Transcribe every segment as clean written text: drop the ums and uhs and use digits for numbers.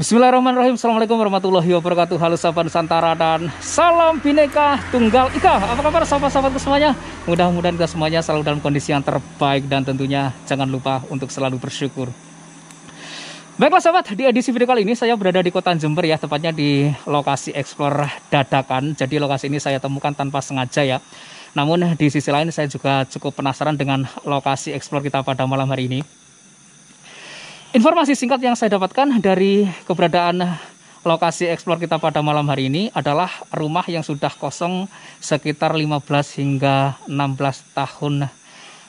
Bismillahirrahmanirrahim. Assalamualaikum warahmatullahi wabarakatuh. Halo sahabat Nusantara dan salam Bhinneka Tunggal Ika. Apa kabar sahabat-sahabatku semuanya? Mudah-mudahan kita semuanya selalu dalam kondisi yang terbaik dan tentunya jangan lupa untuk selalu bersyukur. Baiklah sahabat, di edisi video kali ini saya berada di kota Jember ya, tepatnya di lokasi explore dadakan. Jadi lokasi ini saya temukan tanpa sengaja ya. Namun di sisi lain saya juga cukup penasaran dengan lokasi explore kita pada malam hari ini. Informasi singkat yang saya dapatkan dari keberadaan lokasi eksplor kita pada malam hari ini adalah rumah yang sudah kosong sekitar 15 hingga 16 tahun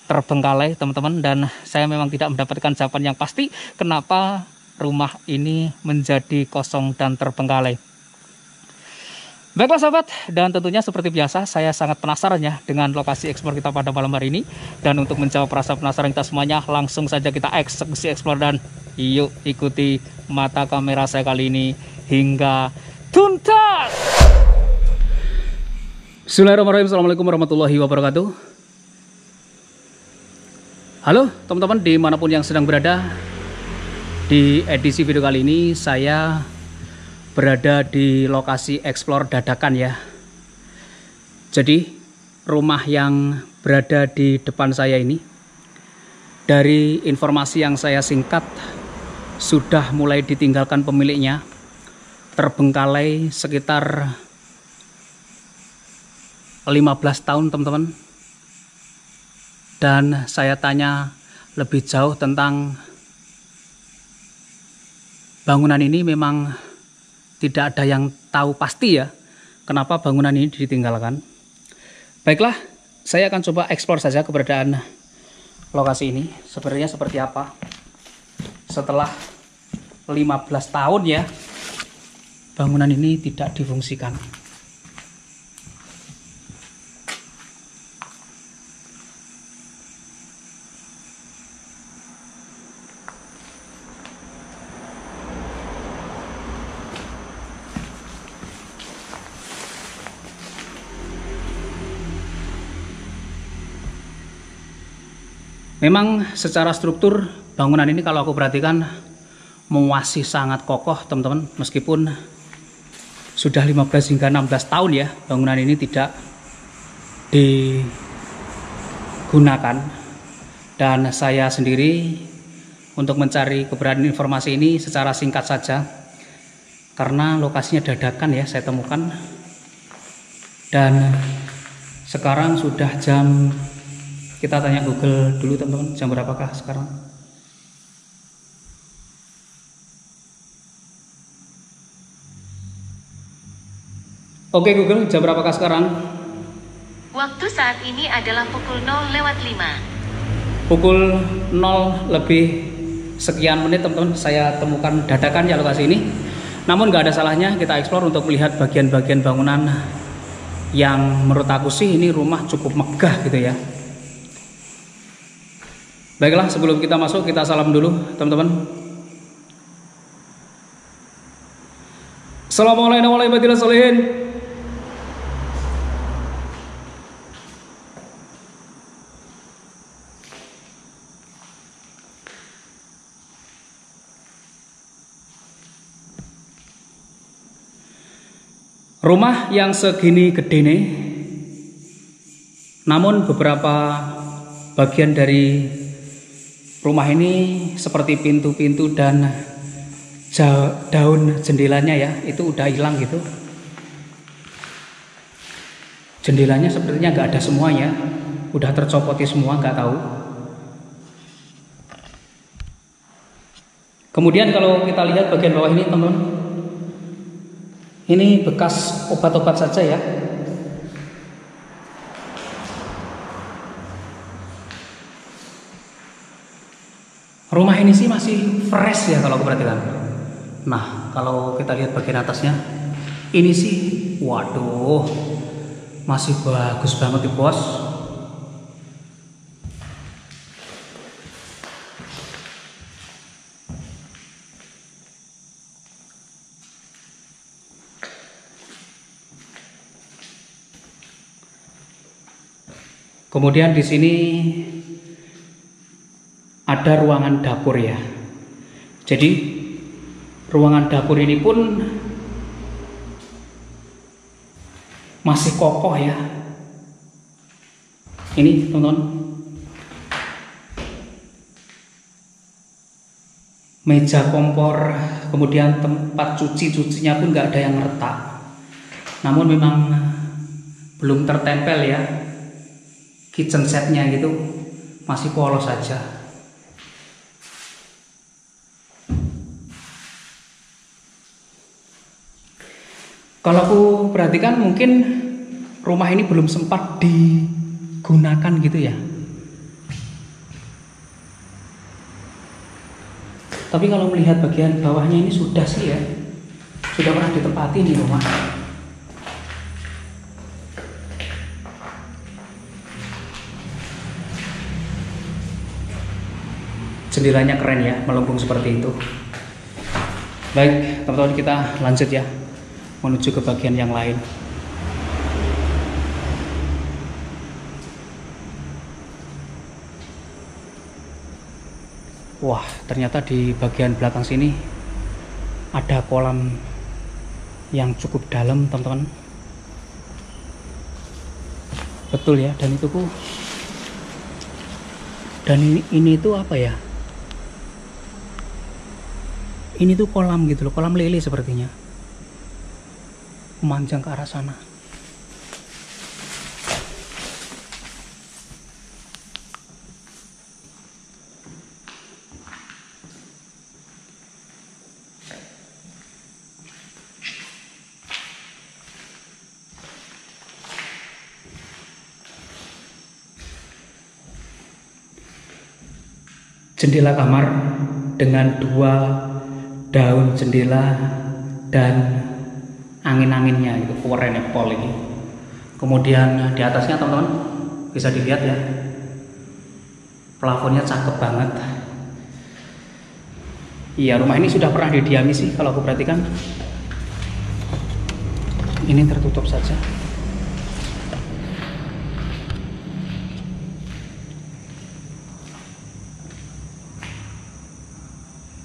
terbengkalai teman-teman. Dan saya memang tidak mendapatkan jawaban yang pasti kenapa rumah ini menjadi kosong dan terbengkalai. Baiklah sahabat, dan tentunya seperti biasa saya sangat penasaran ya dengan lokasi eksplor kita pada malam hari ini. Dan untuk menjawab rasa penasaran kita semuanya, langsung saja kita eksekusi eksplor dan yuk ikuti mata kamera saya kali ini hingga tuntas. Bismillahirrahmanirrahim. Assalamualaikum warahmatullahi wabarakatuh. Halo teman-teman dimanapun yang sedang berada. Di edisi video kali ini saya berada di lokasi explore dadakan ya. Jadi rumah yang berada di depan saya ini, dari informasi yang saya singkat, sudah mulai ditinggalkan pemiliknya, terbengkalai sekitar 15 tahun teman-teman. Dan saya tanya lebih jauh tentang bangunan ini, memang tidak ada yang tahu pasti ya kenapa bangunan ini ditinggalkan. Baiklah, saya akan coba eksplor saja keberadaan lokasi ini sebenarnya seperti apa setelah 15 tahun ya bangunan ini tidak difungsikan. Memang secara struktur bangunan ini kalau aku perhatikan masih sangat kokoh teman-teman. Meskipun sudah 15 hingga 16 tahun ya bangunan ini tidak digunakan. Dan saya sendiri untuk mencari keberadaan informasi ini secara singkat saja, karena lokasinya dadakan ya saya temukan. Dan sekarang sudah jam, kita tanya Google dulu teman-teman, jam berapakah sekarang? Oke Google, jam berapakah sekarang? Waktu saat ini adalah pukul 0:05. Pukul 0 lebih sekian menit teman-teman, saya temukan dadakan ya lokasi ini. Namun nggak ada salahnya kita eksplor untuk melihat bagian-bagian bangunan yang menurut aku sih ini rumah cukup megah gitu ya. Baiklah, sebelum kita masuk kita salam dulu teman-teman. Assalamualaikum warahmatullahi wabarakatuh. Rumah yang segini gede nih, namun beberapa bagian dari rumah ini seperti pintu-pintu dan daun jendelanya ya, itu udah hilang gitu. Jendelanya sepertinya nggak ada semuanya, udah tercopoti semua, nggak tahu. Kemudian kalau kita lihat bagian bawah ini teman-teman, ini bekas obat-obat saja ya. Rumah ini sih masih fresh ya kalau aku perhatikan. Nah, kalau kita lihat bagian atasnya, ini sih, waduh, masih bagus banget nih bos. Kemudian di sini ada ruangan dapur ya. Jadi Ruangan dapur ini pun masih kokoh ya. Ini teman-teman, meja kompor, kemudian tempat cucinya pun nggak ada yang retak. Namun memang belum tertempel ya kitchen setnya gitu, masih polos saja. Kalau aku perhatikan mungkin rumah ini belum sempat digunakan gitu ya. Tapi kalau melihat bagian bawahnya ini sudah sih ya, sudah pernah ditempati di rumah. Jendelanya keren ya, melengkung seperti itu. Baik, teman-teman, kita lanjut ya, menuju ke bagian yang lain. Wah, ternyata di bagian belakang sini ada kolam yang cukup dalam, teman-teman. Betul ya, dan itu tuh, dan ini tuh apa ya? Ini tuh kolam gitu loh, kolam lele sepertinya, memanjang ke arah sana. Jendela kamar dengan 2 daun jendela dan angin-anginnya itu keren pol ini. Kemudian di atasnya teman-teman bisa dilihat ya, plafonnya cakep banget. Iya, rumah ini sudah pernah didiami sih kalau aku perhatikan. Ini tertutup saja.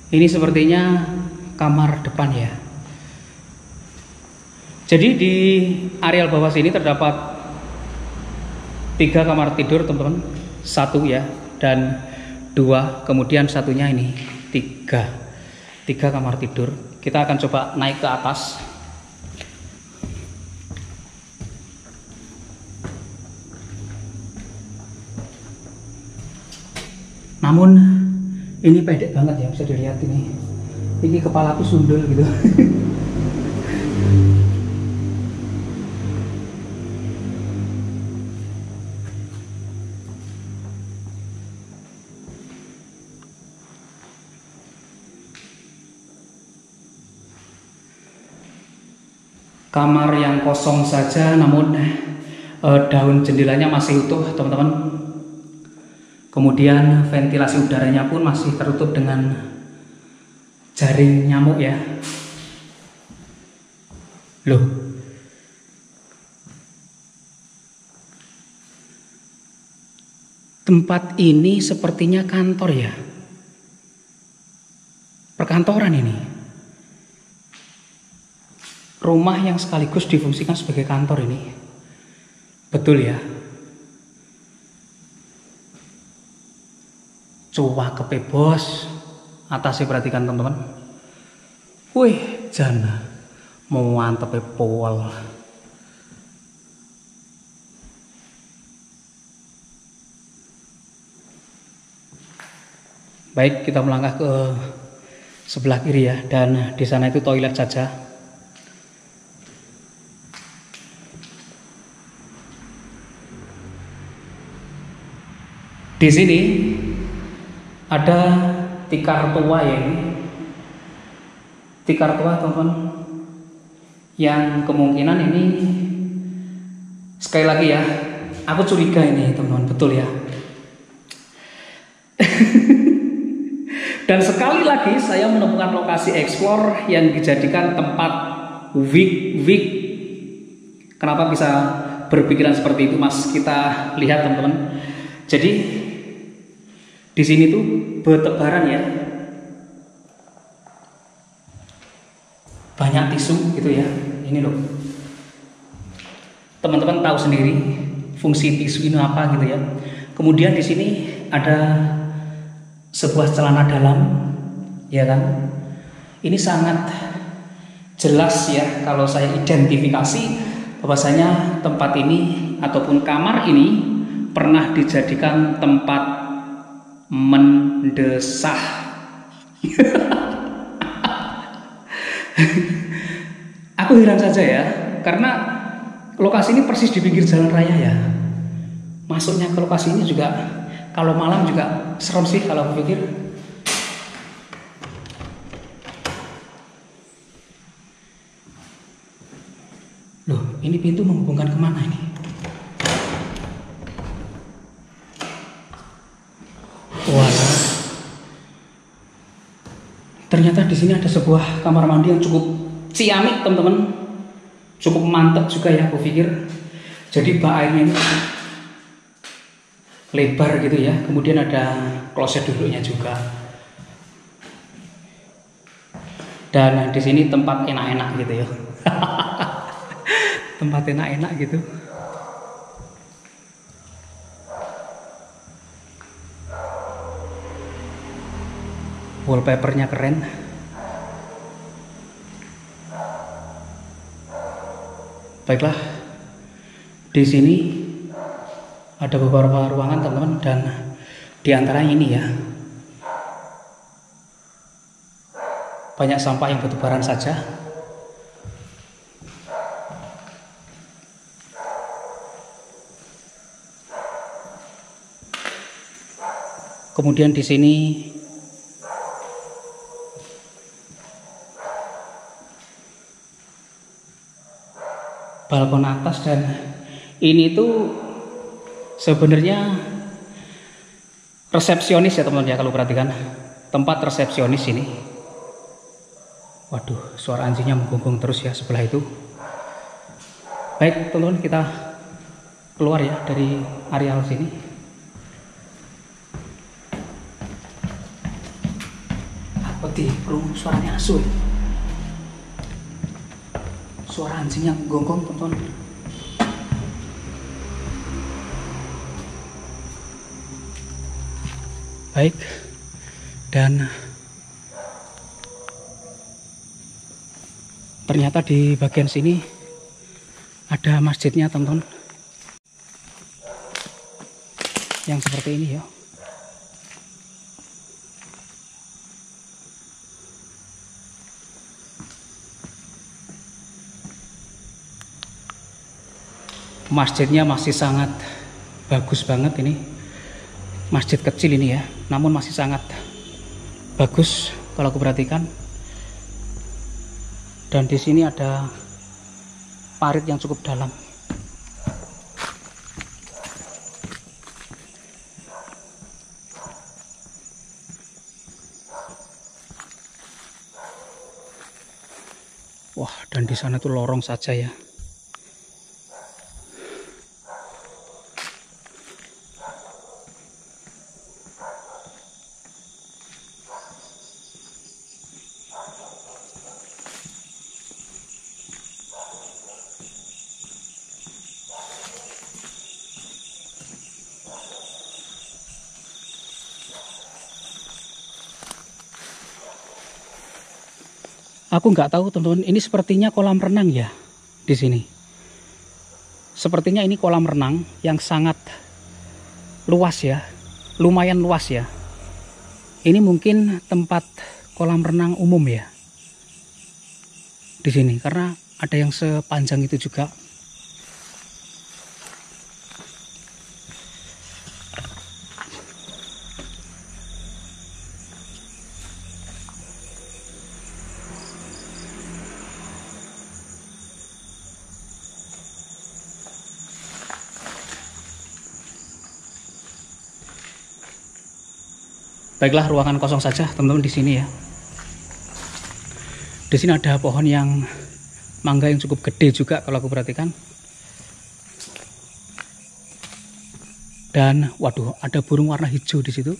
Ini sepertinya kamar depan ya. Jadi di areal bawah sini terdapat 3 kamar tidur teman-teman, 1 ya dan 2, kemudian satunya ini 3 kamar tidur. Kita akan coba naik ke atas. Namun ini pendek banget ya, bisa dilihat ini. Ini kepalaku sundul gitu. Kamar yang kosong saja, namun daun jendelanya masih utuh, teman-teman. Kemudian ventilasi udaranya pun masih tertutup dengan jaring nyamuk ya. Loh, tempat ini sepertinya kantor ya, perkantoran ini. Rumah yang sekaligus difungsikan sebagai kantor ini. Betul ya. Cuakepe bos, atasnya perhatikan teman-teman. Wih, jana mau mantep pol. Baik, kita melangkah ke sebelah kiri ya, dan di sana itu toilet saja. Di sini ada tikar tua ya, ini tikar tua teman-teman, yang kemungkinan ini sekali lagi ya, aku curiga ini teman-teman, betul ya. Dan sekali lagi saya menemukan lokasi explore yang dijadikan tempat week. Kenapa bisa berpikiran seperti itu, Mas? Kita lihat teman-teman. Jadi di sini tuh bertebaran ya. banyak tisu gitu ya. Ini loh, teman-teman tahu sendiri fungsi tisu ini apa gitu ya. Kemudian di sini ada sebuah celana dalam, ya kan? Ini sangat jelas ya kalau saya identifikasi bahwasanya tempat ini ataupun kamar ini pernah dijadikan tempat mendesah. Aku heran saja ya, karena lokasi ini persis di pinggir jalan raya ya. Masuknya ke lokasi ini juga kalau malam juga serem sih kalau aku pikir. Loh, ini pintu menghubungkan kemana ini? Walah. Ternyata di sini ada sebuah kamar mandi yang cukup ciamik, teman-teman. Cukup mantap juga ya, aku pikir. Jadi bak airnya ini lebar gitu ya. Kemudian ada kloset duduknya juga. Dan di sini tempat enak-enak gitu ya. Tempat enak-enak gitu. Wallpapernya keren. Baiklah, di sini ada beberapa ruangan teman-teman, dan di antaranya ini ya, banyak sampah yang bertebaran saja. Kemudian di sini balkon atas, dan ini tuh sebenarnya resepsionis ya teman-teman ya, kalau perhatikan tempat resepsionis ini. Waduh, suara anjingnya menggonggong terus ya sebelah itu. Baik teman-teman, kita keluar ya dari areal sini. Apa di perung suaranya asu ya? Suara anjing yang gonggong teman-teman. Baik, dan ternyata di bagian sini ada masjidnya teman-teman, yang seperti ini ya. Masjidnya masih sangat bagus banget ini. Masjid kecil ini ya, namun masih sangat bagus kalau aku perhatikan. Dan di sini ada parit yang cukup dalam. Wah, dan di sana tuh lorong saja ya. Aku nggak tahu teman-teman, ini sepertinya kolam renang ya di sini. Sepertinya ini kolam renang yang sangat luas ya, lumayan luas ya. Ini mungkin tempat kolam renang umum ya di sini, karena ada yang sepanjang itu juga. Baiklah, ruangan kosong saja teman-teman di sini ya. Di sini ada pohon yang mangga yang cukup gede juga kalau aku perhatikan. Dan waduh, ada burung warna hijau di situ.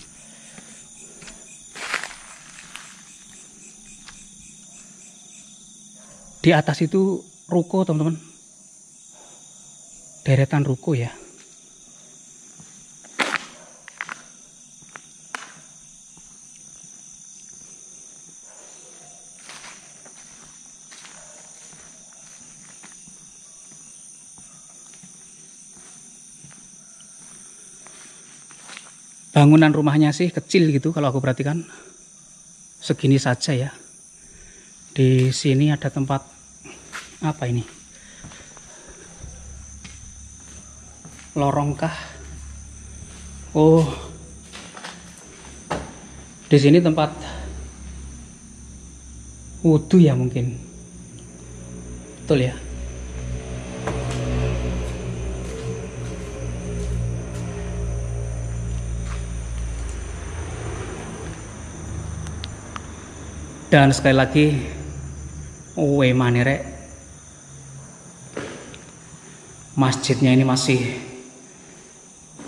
Di atas itu ruko, teman-teman. Deretan ruko ya. Bangunan rumahnya sih kecil gitu kalau aku perhatikan. Segini saja ya. Di sini ada tempat apa ini? Lorong kah? Oh. Di sini tempat wudhu ya mungkin. Betul ya. Dan sekali lagi, manere, masjidnya ini masih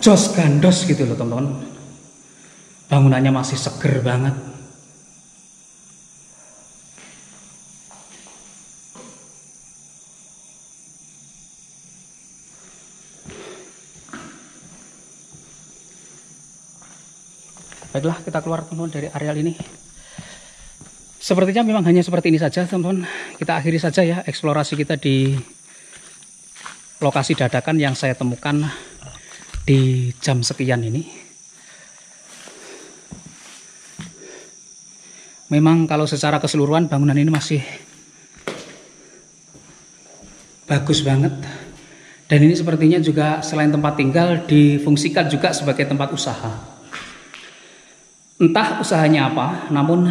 jos gandos gitu loh teman-teman. Bangunannya masih seger banget. Baiklah, kita keluar teman-teman dari areal ini. Sepertinya memang hanya seperti ini saja teman-teman. Kita akhiri saja ya eksplorasi kita di lokasi dadakan yang saya temukan di jam sekian ini. Memang kalau secara keseluruhan bangunan ini masih bagus banget. Dan ini sepertinya juga selain tempat tinggal difungsikan juga sebagai tempat usaha. Entah usahanya apa, namun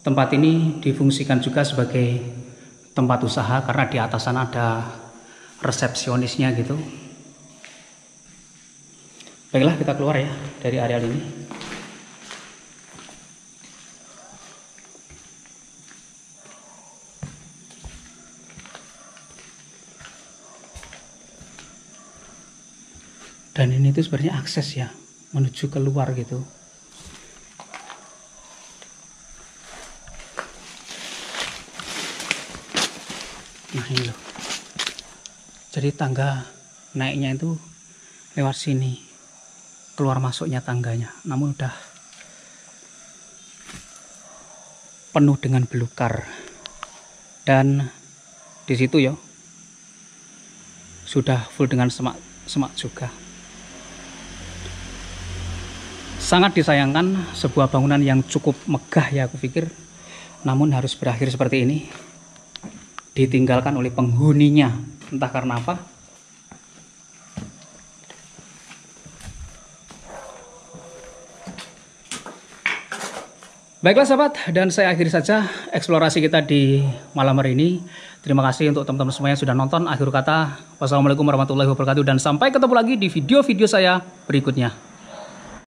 tempat ini difungsikan juga sebagai tempat usaha karena di atas sana ada resepsionisnya gitu. Baiklah, kita keluar ya dari areal ini. Dan ini tuh sebenarnya akses ya menuju keluar gitu. Nah ini loh, jadi tangga naiknya itu lewat sini, keluar masuknya tangganya, namun udah penuh dengan belukar. Dan di situ ya sudah full dengan semak juga. Sangat disayangkan sebuah bangunan yang cukup megah ya aku pikir, namun harus berakhir seperti ini. Ditinggalkan oleh penghuninya, entah karena apa. Baiklah sahabat, dan saya akhiri saja eksplorasi kita di malam hari ini. Terima kasih untuk teman-teman semua yang sudah nonton. Akhir kata, wassalamualaikum warahmatullahi wabarakatuh, dan sampai ketemu lagi di video-video saya berikutnya.